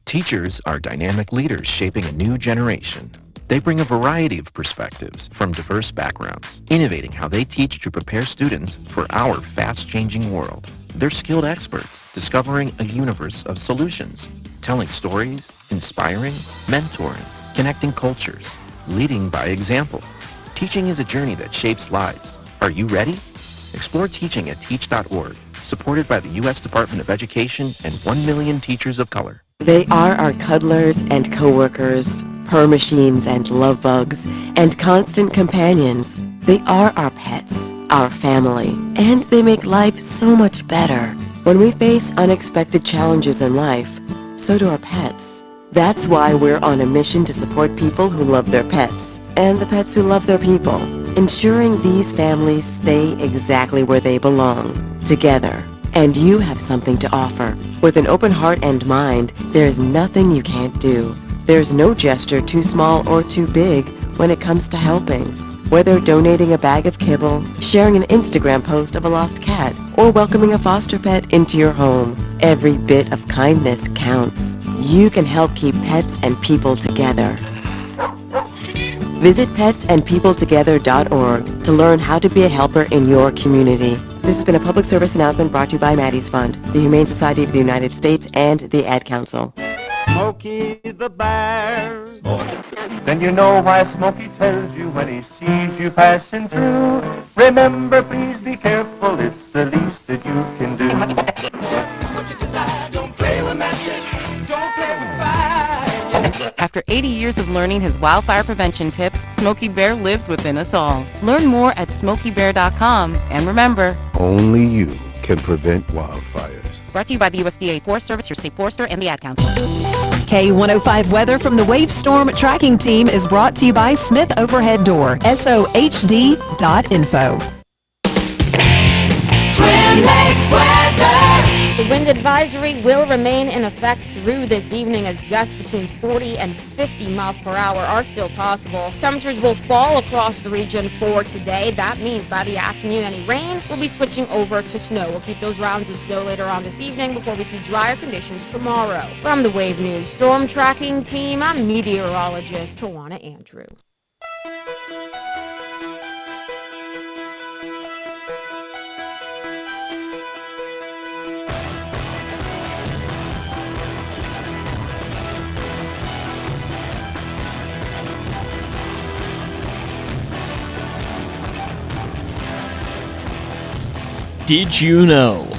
Teachers are dynamic leaders shaping a new generation. They bring a variety of perspectives from diverse backgrounds, innovating how they teach to prepare students for our fast-changing world. They're skilled experts, discovering a universe of solutions, telling stories, inspiring, mentoring, connecting cultures, leading by example. Teaching is a journey that shapes lives. Are you ready? Explore teaching at teach.org, supported by the U.S. Department of Education and 1 million teachers of color. They are our cuddlers and coworkers, purr machines and love bugs, and constant companions. They are our pets, our family, and they make life so much better. When we face unexpected challenges in life, so do our pets. That's why we're on a mission to support people who love their pets, and the pets who love their people, ensuring these families stay exactly where they belong, together. And you have something to offer. With an open heart and mind, there's nothing you can't do. There's no gesture too small or too big when it comes to helping. Whether donating a bag of kibble, sharing an Instagram post of a lost cat, or welcoming a foster pet into your home, every bit of kindness counts. You can help keep pets and people together. Visit petsandpeopletogether.org to learn how to be a helper in your community. This has been a public service announcement brought to you by Maddie's Fund, the Humane Society of the United States, and the Ad Council. Smokey the Bear. Then you know why Smokey tells you when he sees you passing through. Remember, please be careful, it's the least that you can do. Don't play with matches, don't play with fire. After 80 years of learning his wildfire prevention tips, Smokey Bear lives within us all. Learn more at SmokeyBear.com. And remember, only you can prevent wildfires. Brought to you by the USDA Forest Service, your state forester, and the Ad Council. K105 weather from the Wave Storm Tracking Team is brought to you by Smith Overhead Door, sohd.info. Twin Lakes weather. The wind advisory will remain in effect through this evening as gusts between 40 and 50 miles per hour are still possible. Temperatures will fall across the region for today. That means by the afternoon, any rain will be switching over to snow. We'll keep those rounds of snow later on this evening before we see drier conditions tomorrow. From the Wave News Storm Tracking Team, I'm meteorologist Tawana Andrew. Did you know?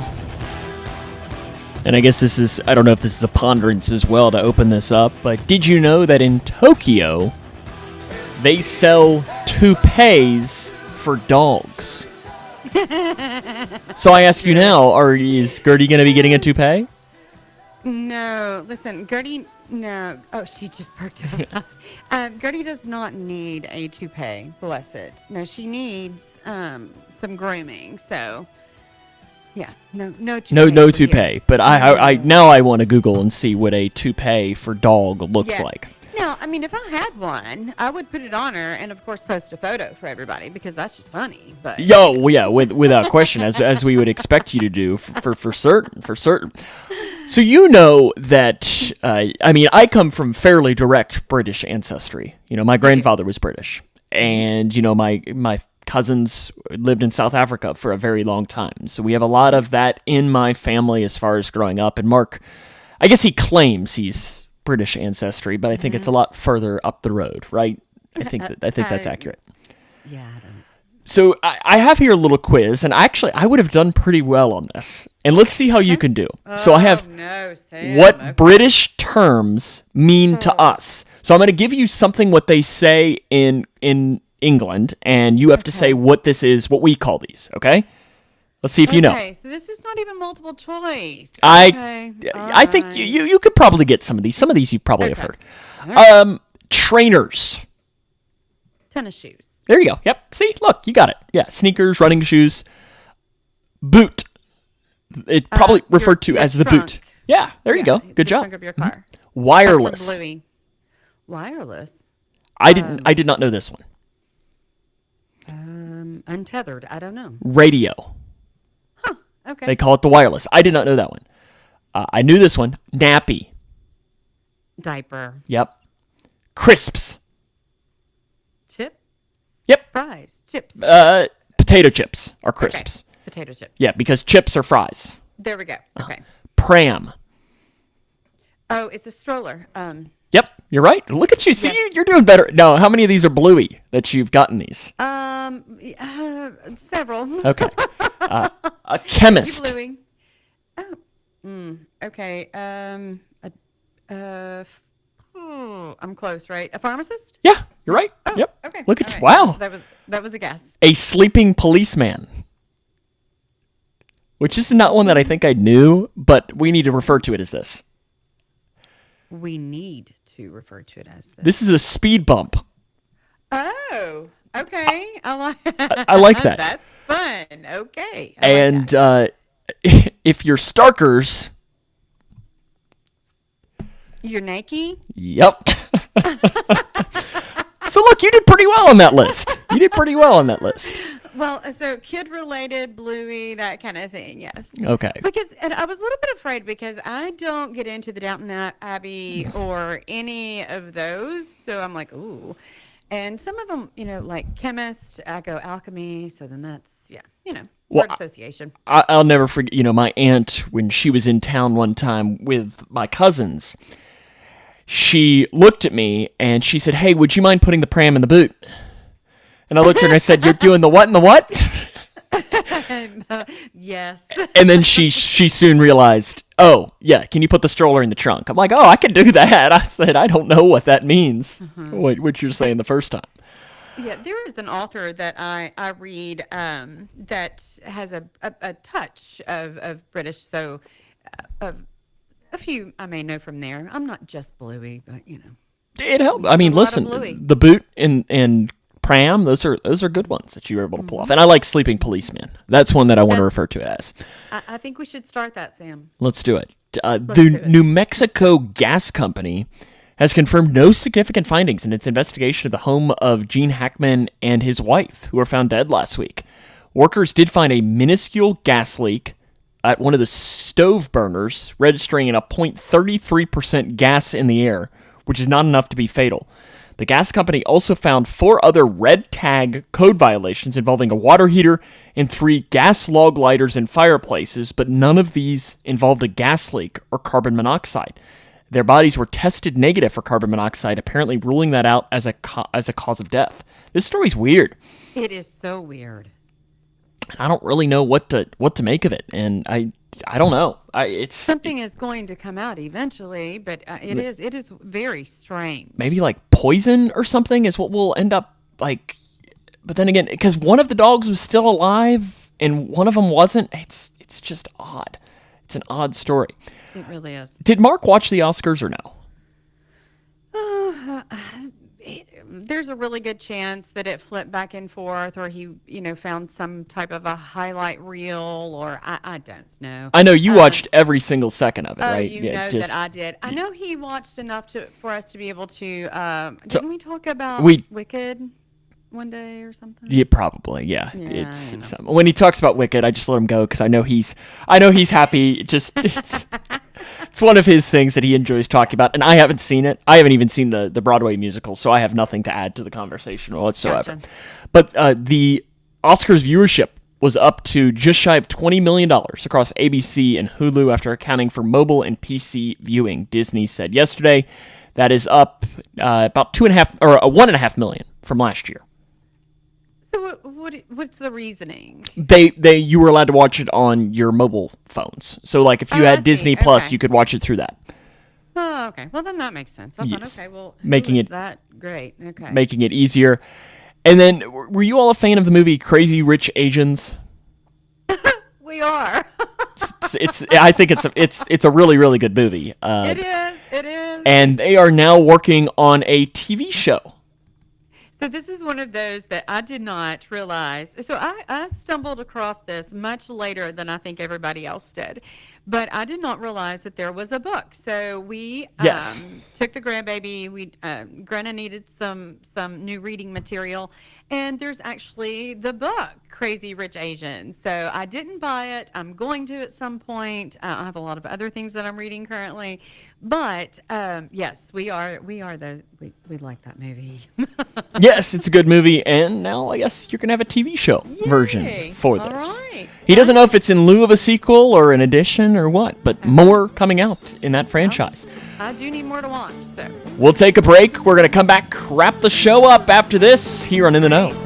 And I guess I don't know if this is a ponderance as well to open this up, but did you know that in Tokyo, they sell toupees for dogs? So I ask you now, is Gertie going to be getting a toupee? No, listen, Gertie, no. Oh, she just perked up. Gertie does not need a toupee, bless it. No, she needs some grooming, so... Yeah, no toupee. No toupee. But I now I want to Google and see what a toupee for dog looks like. Now, I mean, if I had one, I would put it on her and, of course, post a photo for everybody because that's just funny. But without question, as we would expect you to do for certain. So you know that I come from fairly direct British ancestry. You know, my grandfather was British, and you know my cousins lived in South Africa for a very long time. So we have a lot of that in my family as far as growing up. And Mark, I guess he claims he's British ancestry, but I think it's a lot further up the road, right? I think that's accurate. Yeah, I don't. So I have here a little quiz, and actually I would have done pretty well on this. And let's see how you can do. So I have what British terms mean to us. So I'm going to give you something what they say in England, and you have to say what this is, what we call these, okay? Let's see if you know. Okay, so this is not even multiple choice. I think you could probably get some of these. Some of these you probably have heard. Trainers. Tennis shoes. There you go. Yep. See, look, you got it. Yeah, sneakers, running shoes. Boot. It probably referred to as the boot. Yeah, there you go. Good job. Trunk of your car. Wireless. Bluey. Wireless. I did not know this one. Untethered. I don't know. Radio. Huh. Okay. They call it the wireless. I did not know that one. I knew this one. Nappy. Diaper. Yep. Crisps. Chip. Yep. Fries. Chips. Potato chips are crisps. Okay. Potato chips. Yeah, because chips are fries. There we go. Okay. Pram. Oh, it's a stroller. Yep, you're right. Look at you. See, you're doing better. No, how many of these are Bluey that you've gotten these? Several. Okay. A chemist. Bluey. Oh. Okay. I'm close, right? A pharmacist? Yeah, you're right. Oh, yep. Okay. Look at you. Right. Wow. That was a guess. A sleeping policeman. Which is not one that I think I knew, but we need to refer to it as this. We need to refer to it as this. This is a speed bump. Oh, okay. I like that. That's fun. Okay. And if you're Starkers... You're Nike? Yep. So look, you did pretty well on that list. Well, so kid-related, Bluey, that kind of thing, yes. Okay. And I was a little bit afraid because I don't get into the Downton Abbey or any of those, so I'm like, ooh. And some of them, like chemist, I go alchemy, so then that's, word association. I'll never forget, my aunt, when she was in town one time with my cousins, she looked at me and she said, "Hey, would you mind putting the pram in the boot?" And I looked at her and I said, "You're doing the what and the what?" Yes. And then she soon realized, "Oh, yeah, can you put the stroller in the trunk?" I'm like, "Oh, I can do that." I said, "I don't know what that means," what you're saying the first time. Yeah, there is an author that I read that has a touch of British, so a few I may know from there. I'm not just Bluey, but It helped. I mean, listen, the boot and Pram. Those are good ones that you were able to pull off. And I like Sleeping Policeman. That's one that I want to refer to it as. I think we should start that, Sam. Let's do it. The New Mexico Gas Company has confirmed no significant findings in its investigation of the home of Gene Hackman and his wife, who were found dead last week. Workers did find a minuscule gas leak at one of the stove burners, registering in a 0.33% gas in the air, which is not enough to be fatal. The gas company also found 4 other red tag code violations involving a water heater and 3 gas log lighters and fireplaces, but none of these involved a gas leak or carbon monoxide. Their bodies were tested negative for carbon monoxide, apparently ruling that out as a cause of death. This story's weird. It is so weird. I don't really know what to make of it, and I don't know. Something is going to come out eventually, but it is very strange. Maybe like poison or something is what we'll end up like. But then again, because one of the dogs was still alive and one of them wasn't, it's just odd. It's an odd story. It really is. Did Mark watch the Oscars or no? There's a really good chance that it flipped back and forth, or he, found some type of a highlight reel, or I don't know. I know you watched every single second of it, right? You know that I did. I know he watched enough for us to be able to. Didn't we talk about Wicked one day or something? Yeah, probably. Yeah, it's when he talks about Wicked, I just let him go because I know he's happy. It's one of his things that he enjoys talking about, and I haven't seen it. I haven't even seen the Broadway musical, so I have nothing to add to the conversation whatsoever. Gotcha. But the Oscars viewership was up to just shy of $20 million across ABC and Hulu after accounting for mobile and PC viewing, Disney said yesterday. That is up about 1.5 million from last year. So what's the reasoning? You were allowed to watch it on your mobile phones. So like if you had Disney Plus, you could watch it through that. Oh, okay. Well, then that makes sense. I thought, okay, well, making it that great. Okay. Making it easier. And then, were you all a fan of the movie Crazy Rich Asians? We are. I think it's a really, really good movie. It is. And they are now working on a TV show. So this is one of those that I did not realize. So I stumbled across this much later than I think everybody else did. But I did not realize that there was a book. So we took the grandbaby. Grenna needed some new reading material. And there's actually the book, Crazy Rich Asians. So I didn't buy it. I'm going to at some point. I have a lot of other things that I'm reading currently. But yes, we like that movie. Yes, it's a good movie, and now I guess you're gonna have a TV show version for this. All right. He doesn't know if it's in lieu of a sequel or an addition or what, but more coming out in that franchise. I do need more to watch, so. We'll take a break. We're gonna come back, wrap the show up after this here on In the Know.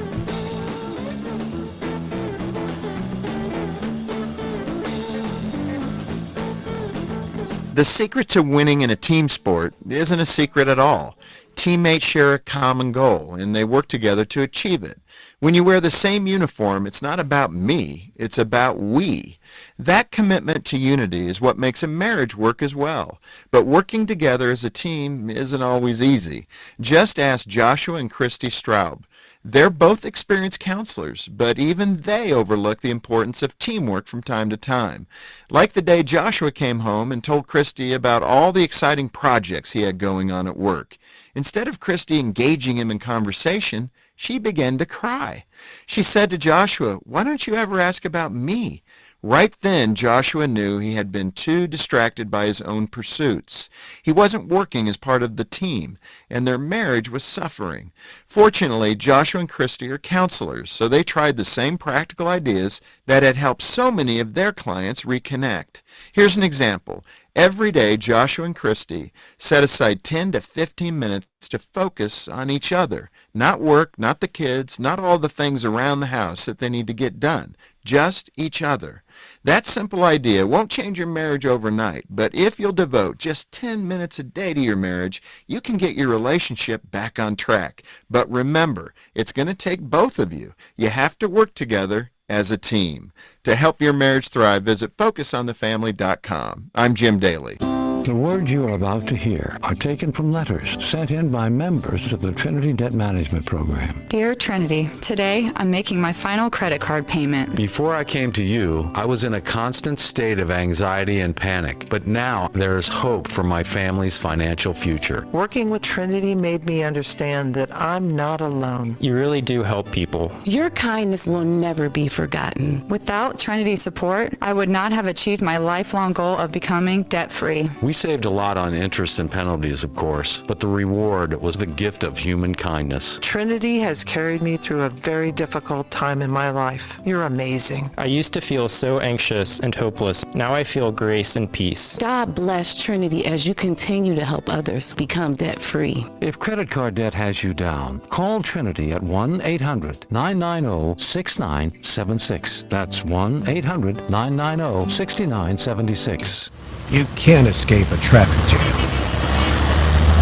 The secret to winning in a team sport isn't a secret at all. Teammates share a common goal, and they work together to achieve it. When you wear the same uniform, it's not about me, it's about we. That commitment to unity is what makes a marriage work as well. But working together as a team isn't always easy. Just ask Joshua and Christy Straub. They're both experienced counselors, but even they overlook the importance of teamwork from time to time. Like the day Joshua came home and told Christy about all the exciting projects he had going on at work. Instead of Christy engaging him in conversation, she began to cry. She said to Joshua, "Why don't you ever ask about me?" Right then, Joshua knew he had been too distracted by his own pursuits. He wasn't working as part of the team, and their marriage was suffering. Fortunately, Joshua and Christy are counselors, so they tried the same practical ideas that had helped so many of their clients reconnect. Here's an example. Every day, Joshua and Christy set aside 10 to 15 minutes to focus on each other. Not work, not the kids, not all the things around the house that they need to get done. Just each other. That simple idea won't change your marriage overnight, but if you'll devote just 10 minutes a day to your marriage, you can get your relationship back on track. But remember, it's going to take both of you. You have to work together as a team. To help your marriage thrive, visit FocusOnTheFamily.com. I'm Jim Daly. The words you are about to hear are taken from letters sent in by members of the Trinity Debt Management Program. Dear Trinity, today I'm making my final credit card payment. Before I came to you, I was in a constant state of anxiety and panic, but now there is hope for my family's financial future. Working with Trinity made me understand that I'm not alone. You really do help people. Your kindness will never be forgotten. Without Trinity's support, I would not have achieved my lifelong goal of becoming debt-free. We saved a lot on interest and penalties, of course, but the reward was the gift of human kindness. Trinity has carried me through a very difficult time in my life. You're amazing. I used to feel so anxious and hopeless. Now I feel grace and peace. God bless Trinity as you continue to help others become debt-free. If credit card debt has you down, call Trinity at 1-800-990-6976. That's 1-800-990-6976. You can't escape a traffic jam.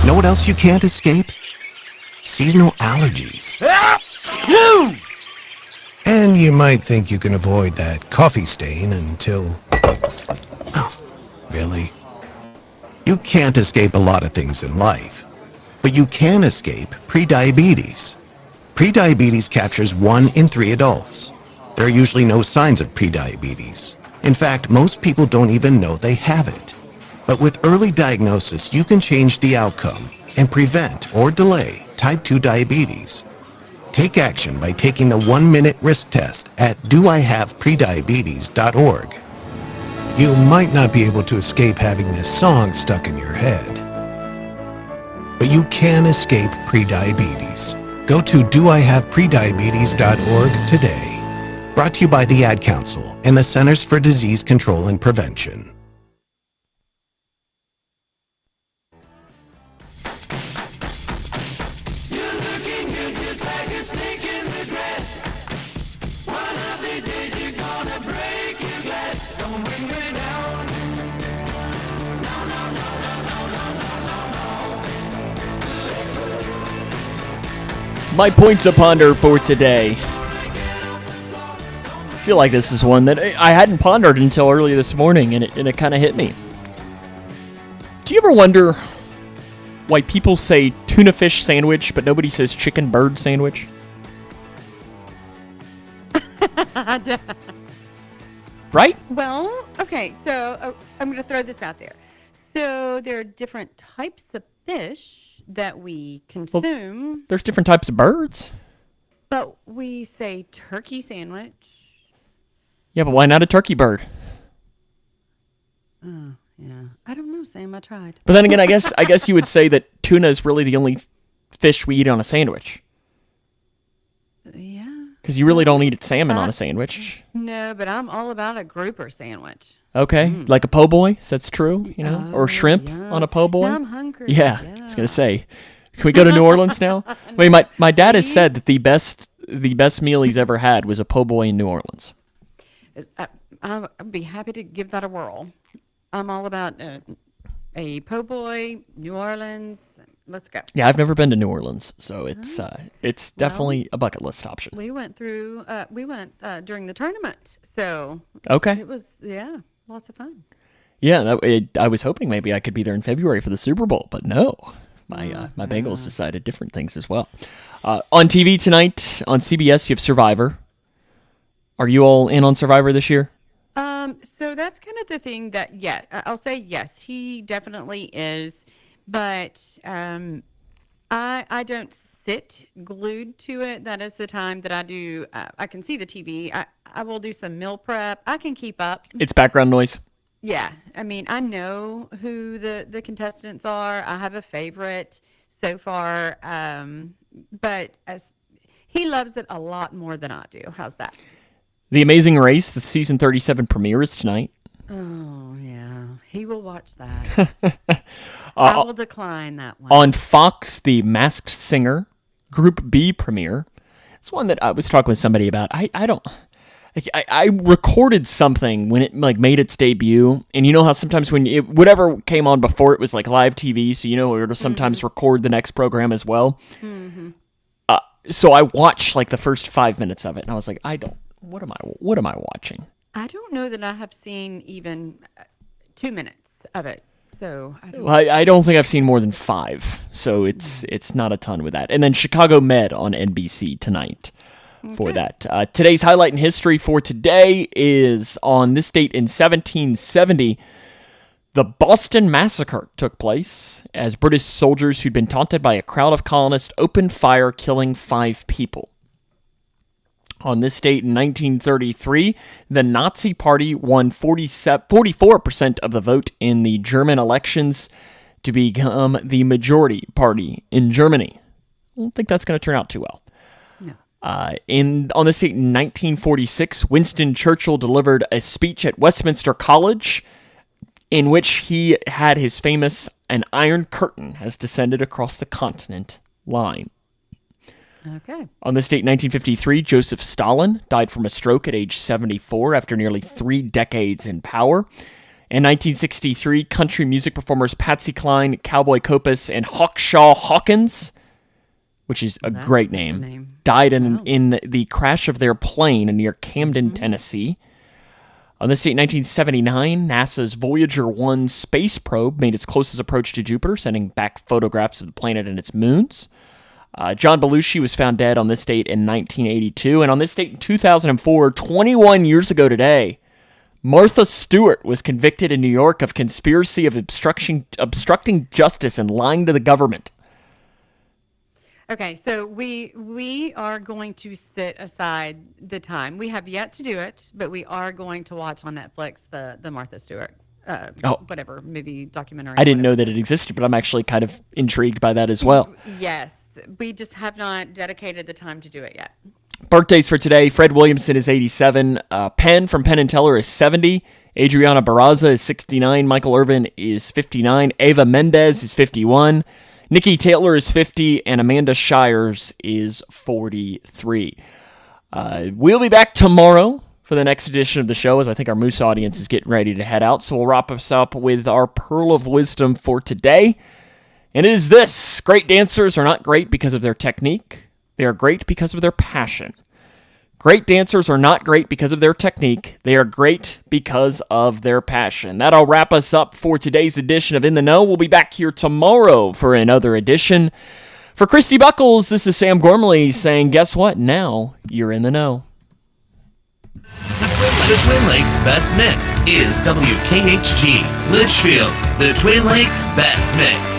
Know what else you can't escape? Seasonal allergies. And you might think you can avoid that coffee stain until... Oh, really? You can't escape a lot of things in life, but you can escape prediabetes. Prediabetes captures 1 in 3 adults. There are usually no signs of prediabetes. In fact, most people don't even know they have it. But with early diagnosis, you can change the outcome and prevent or delay type 2 diabetes. Take action by taking the 1-minute risk test at doihaveprediabetes.org. You might not be able to escape having this song stuck in your head, but you can escape prediabetes. Go to doihaveprediabetes.org today. Brought to you by the Ad Council and the Centers for Disease Control and Prevention. My points to ponder for today. I feel like this is one that I hadn't pondered until early this morning, and it kind of hit me. Do you ever wonder why people say tuna fish sandwich, but nobody says chicken bird sandwich? Right? Well, okay, so I'm going to throw this out there. So there are different types of fish that we consume. Well, there's different types of birds. But we say turkey sandwich. Yeah, but why not a turkey bird? Oh, yeah. I don't know, Sam. I tried. But then again, I guess you would say that tuna is really the only fish we eat on a sandwich. Yeah. Because you really don't eat salmon on a sandwich. No, but I'm all about a grouper sandwich. Okay, like a po' boy, so that's true, you know, or shrimp on a po' boy. Now I'm hungry. Yeah, I was gonna say, can we go to New Orleans now? Wait, my dad has said that the best meal he's ever had was a po' boy in New Orleans. I'd be happy to give that a whirl. I'm all about a po' boy, New Orleans. Let's go. Yeah, I've never been to New Orleans, so it's definitely a bucket list option. We went during the tournament, so okay, it was lots of fun. Yeah, I was hoping maybe I could be there in February for the Super Bowl, but no, my Bengals decided different things as well. On TV tonight on CBS, you have Survivor. Are you all in on Survivor this year? So that's kind of the thing that, I'll say yes, he definitely is, but I don't sit glued to it. That is the time that I do, I can see the TV. I will do some meal prep. I can keep up. It's background noise. Yeah. I mean, I know who the contestants are. I have a favorite so far, but as he loves it a lot more than I do. How's that? The Amazing Race, the season 37 premiere is tonight. Oh, yeah. He will watch that. I will decline that one. On Fox, the Masked Singer Group B premiere. It's one that I was talking with somebody about. I recorded something when it made its debut, and you know how sometimes when whatever came on before it was like live TV, so we would sometimes record the next program as well. Mm-hmm. So I watched like the first 5 minutes of it, and I was like, what am I watching? I don't know that I have seen even 2 minutes of it. so I don't think I've seen more than 5, so it's not a ton with that. And then Chicago Med on NBC tonight for that. Today's highlight in history for today is on this date in 1770, the Boston Massacre took place as British soldiers who'd been taunted by a crowd of colonists opened fire, killing 5 people. On this date in 1933, the Nazi Party won 44% of the vote in the German elections to become the majority party in Germany. I don't think that's going to turn out too well. No. On this date in 1946, Winston Churchill delivered a speech at Westminster College in which he had his famous "An Iron Curtain has descended across the continent" line. Okay. On this date in 1953, Joseph Stalin died from a stroke at age 74 after nearly 3 decades in power. In 1963, country music performers Patsy Cline, Cowboy Copas, and Hawkshaw Hawkins, which is a great name, died in the crash of their plane near Camden, Tennessee. On this date in 1979, NASA's Voyager 1 space probe made its closest approach to Jupiter, sending back photographs of the planet and its moons. John Belushi was found dead on this date in 1982. And on this date in 2004, 21 years ago today, Martha Stewart was convicted in New York of conspiracy of obstructing justice and lying to the government. Okay, so we are going to set aside the time. We have yet to do it, but we are going to watch on Netflix the Martha Stewart, whatever, movie, documentary. I didn't know that it existed, but I'm actually kind of intrigued by that as well. Yes, we just have not dedicated the time to do it yet. Birthdays for today: Fred Williamson is 87, Penn from Penn and Teller is 70, Adriana Barraza is 69, Michael Irvin is 59, Ava Mendez is 51, Nikki Taylor is 50, and Amanda Shires is 43. We'll be back tomorrow for the next edition of the show, as I think our Moose audience is getting ready to head out. So we'll wrap us up with our Pearl of Wisdom for today. And it is this: great dancers are not great because of their technique. They are great because of their passion. Great dancers are not great because of their technique. They are great because of their passion. That'll wrap us up for today's edition of In the Know. We'll be back here tomorrow for another edition. For Christy Buckles, this is Sam Gormley saying, guess what? Now you're in the know. The Twin Lakes Best Mix is WKHG, Litchfield, the Twin Lakes Best Mix.